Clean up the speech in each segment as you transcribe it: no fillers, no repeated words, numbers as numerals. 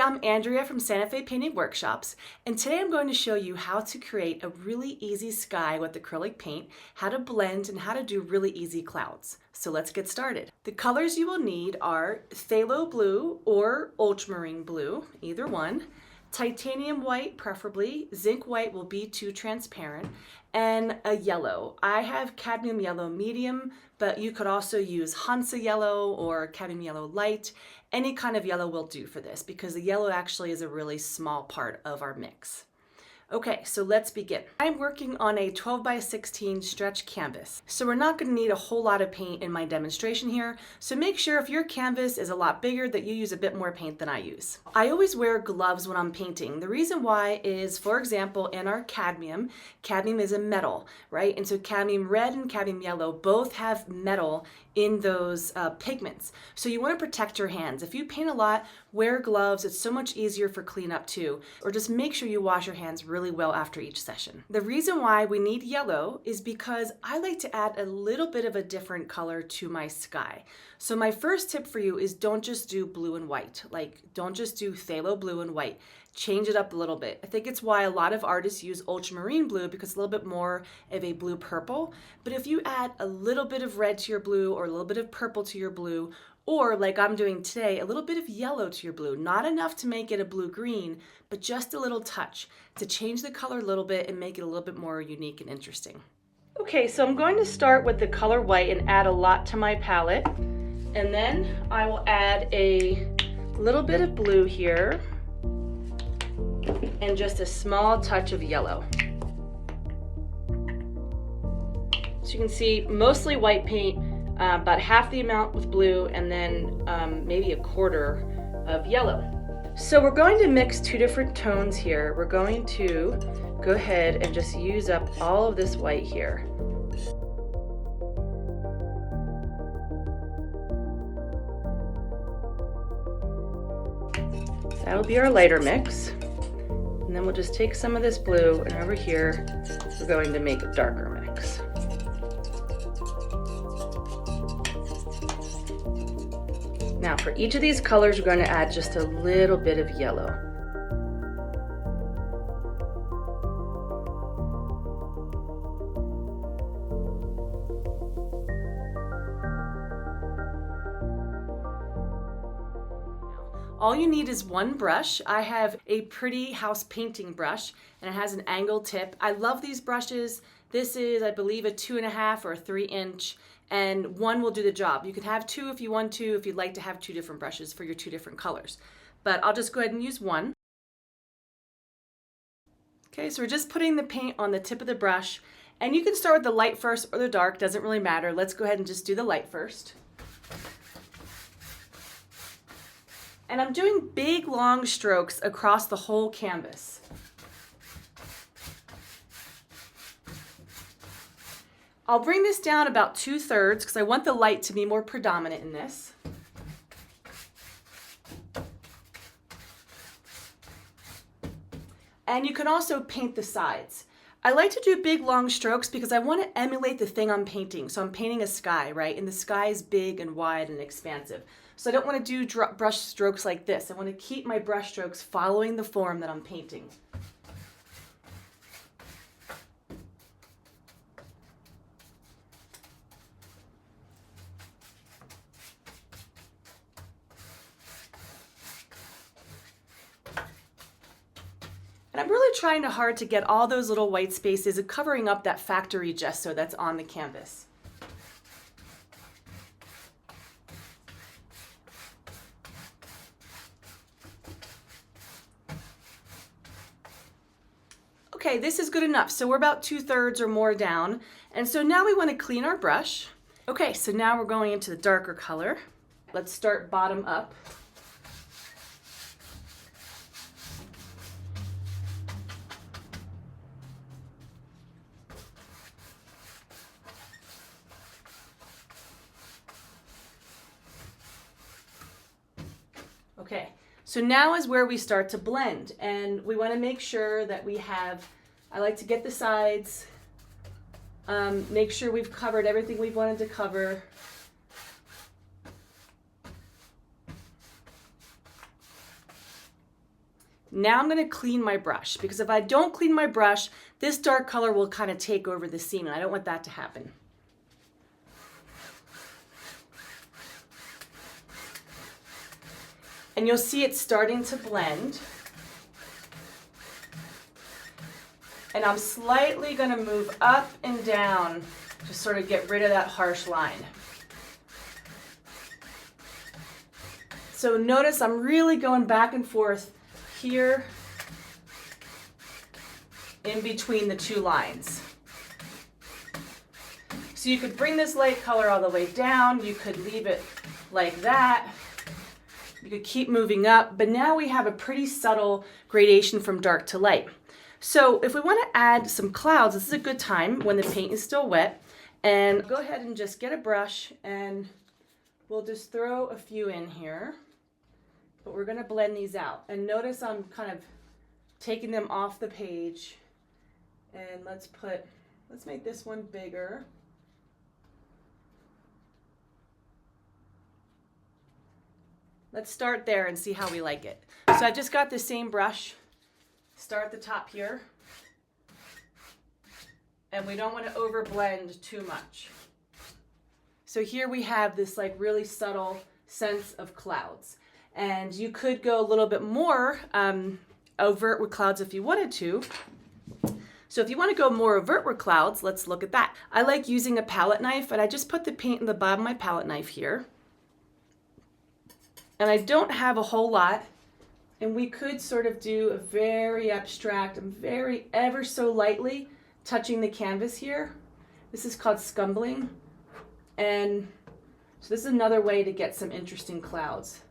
I'm Andrea from Santa Fe Painting Workshops, and today I'm going to show you how to create a really easy sky with acrylic paint, how to blend, and how to do really easy clouds. So let's get started. The colors you will need are phthalo blue or ultramarine blue, either one, titanium white preferably, zinc white will be too transparent, and a yellow. I have cadmium yellow medium, but you could also use Hansa yellow or cadmium yellow light. Any kind of yellow will do for this because the yellow actually is a really small part of our mix. Okay, so let's begin. I'm working on a 12 by 16 stretch canvas. So we're not going to need a whole lot of paint in my demonstration here. So make sure if your canvas is a lot bigger that you use a bit more paint than I use. I always wear gloves when I'm painting. The reason why is, for example, in our cadmium is a metal, right? And so cadmium red and cadmium yellow both have metal in those pigments. So you want to protect your hands. If you paint a lot, wear gloves. It's so much easier for cleanup too. Or just make sure you wash your hands really well after each session. The reason why we need yellow is because I like to add a little bit of a different color to my sky. So my first tip for you is don't just do blue and white. Like, don't just do phthalo blue and white. Change it up a little bit. I think it's why a lot of artists use ultramarine blue because it's a little bit more of a blue purple. But if you add a little bit of red to your blue or a little bit of purple to your blue, or like I'm doing today, a little bit of yellow to your blue, not enough to make it a blue-green, but just a little touch to change the color a little bit and make it a little bit more unique and interesting. Okay, so I'm going to start with the color white and add a lot to my palette. And then I will add a little bit of blue here and just a small touch of yellow. So you can see mostly white paint, about half the amount with blue, and then maybe a quarter of yellow. So we're going to mix two different tones here. We're going to go ahead and just use up all of this white here. That'll be our lighter mix. And then we'll just take some of this blue, and over here we're going to make a darker mix. Now for each of these colors we're going to add just a little bit of yellow. All you need is one brush. I have a pretty house painting brush and it has an angled tip. I love these brushes. This is, I believe, a 2.5 or a 3-inch, and one will do the job. You can have two if you want to, if you'd like to have two different brushes for your two different colors. But I'll just go ahead and use one. Okay, so we're just putting the paint on the tip of the brush, and you can start with the light first or the dark, doesn't really matter. Let's go ahead and just do the light first. And I'm doing big, long strokes across the whole canvas. I'll bring this down about 2/3 because I want the light to be more predominant in this. And you can also paint the sides. I like to do big, long strokes because I want to emulate the thing I'm painting. So I'm painting a sky, right? And the sky is big and wide and expansive. So I don't want to do brush strokes like this. I want to keep my brush strokes following the form that I'm painting. And I'm really trying hard to get all those little white spaces and covering up that factory gesso that's on the canvas. Okay, this is good enough. So we're about 2/3 or more down. And so now we want to clean our brush. Okay, so now we're going into the darker color. Let's start bottom up. Okay, so now is where we start to blend, and we want to make sure that we have, I like to get the sides, make sure we've covered everything we've wanted to cover. Now I'm going to clean my brush, because if I don't clean my brush, this dark color will kind of take over the seam, and I don't want that to happen. And you'll see it starting to blend. And I'm slightly going to move up and down to sort of get rid of that harsh line. So notice I'm really going back and forth here in between the two lines. So you could bring this light color all the way down. You could leave it like that. You could keep moving up, but now we have a pretty subtle gradation from dark to light. So if we want to add some clouds, this is a good time when the paint is still wet. And go ahead and just get a brush, and we'll just throw a few in here. But we're going to blend these out. And notice I'm kind of taking them off the page. And let's make this one bigger. Let's start there and see how we like it. So I just got the same brush. Start at the top here. And we don't want to overblend too much. So here we have this like really subtle sense of clouds. And you could go a little bit more overt with clouds if you wanted to. So if you want to go more overt with clouds, let's look at that. I like using a palette knife, and I just put the paint in the bottom of my palette knife here. And I don't have a whole lot. And we could sort of do a very abstract, very ever so lightly touching the canvas here. This is called scumbling. And so this is another way to get some interesting clouds.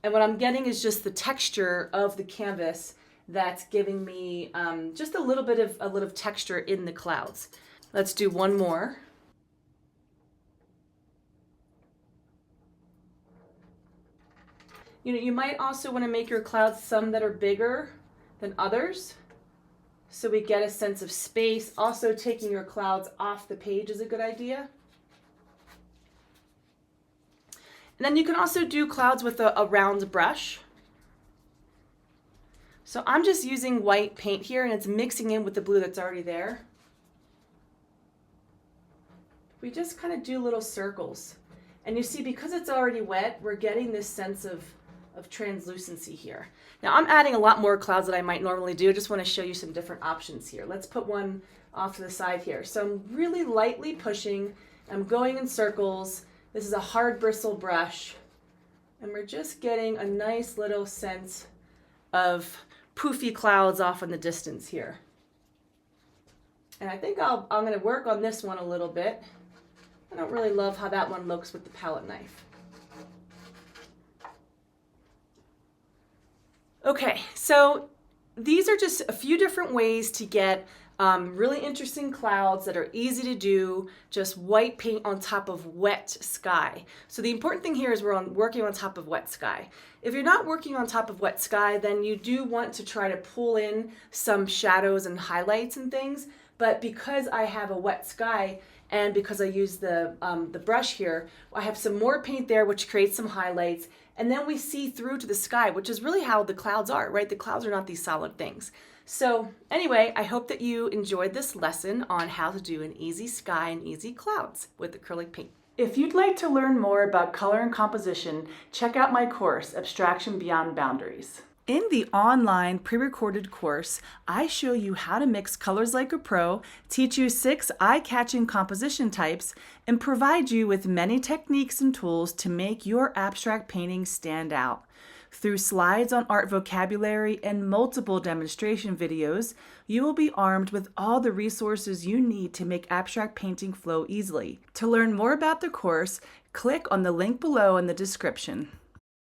And what I'm getting is just the texture of the canvas that's giving me just a little bit of texture in the clouds. Let's do one more. You know, you might also want to make your clouds some that are bigger than others, so we get a sense of space. Also, taking your clouds off the page is a good idea. And then you can also do clouds with a round brush. So I'm just using white paint here, and it's mixing in with the blue that's already there. We just kind of do little circles. And you see, because it's already wet, we're getting this sense of translucency here. Now I'm adding a lot more clouds than I might normally do. I just want to show you some different options here. Let's put one off to the side here. So I'm really lightly pushing. I'm going in circles. This is a hard bristle brush. And we're just getting a nice little sense of poofy clouds off in the distance here. And I think I'm going to work on this one a little bit. I don't really love how that one looks with the palette knife. Okay, so these are just a few different ways to get really interesting clouds that are easy to do, just white paint on top of wet sky. So the important thing here is we're working on top of wet sky. If you're not working on top of wet sky, then you do want to try to pull in some shadows and highlights and things. But because I have a wet sky, and because I use the brush here, I have some more paint there, which creates some highlights. And then we see through to the sky, which is really how the clouds are, right? The clouds are not these solid things. So anyway, I hope that you enjoyed this lesson on how to do an easy sky and easy clouds with acrylic paint. If you'd like to learn more about color and composition, check out my course, Abstraction Beyond Boundaries. In the online pre-recorded course, I show you how to mix colors like a pro, teach you 6 eye-catching composition types, and provide you with many techniques and tools to make your abstract painting stand out. Through slides on art vocabulary and multiple demonstration videos, you will be armed with all the resources you need to make abstract painting flow easily. To learn more about the course, click on the link below in the description.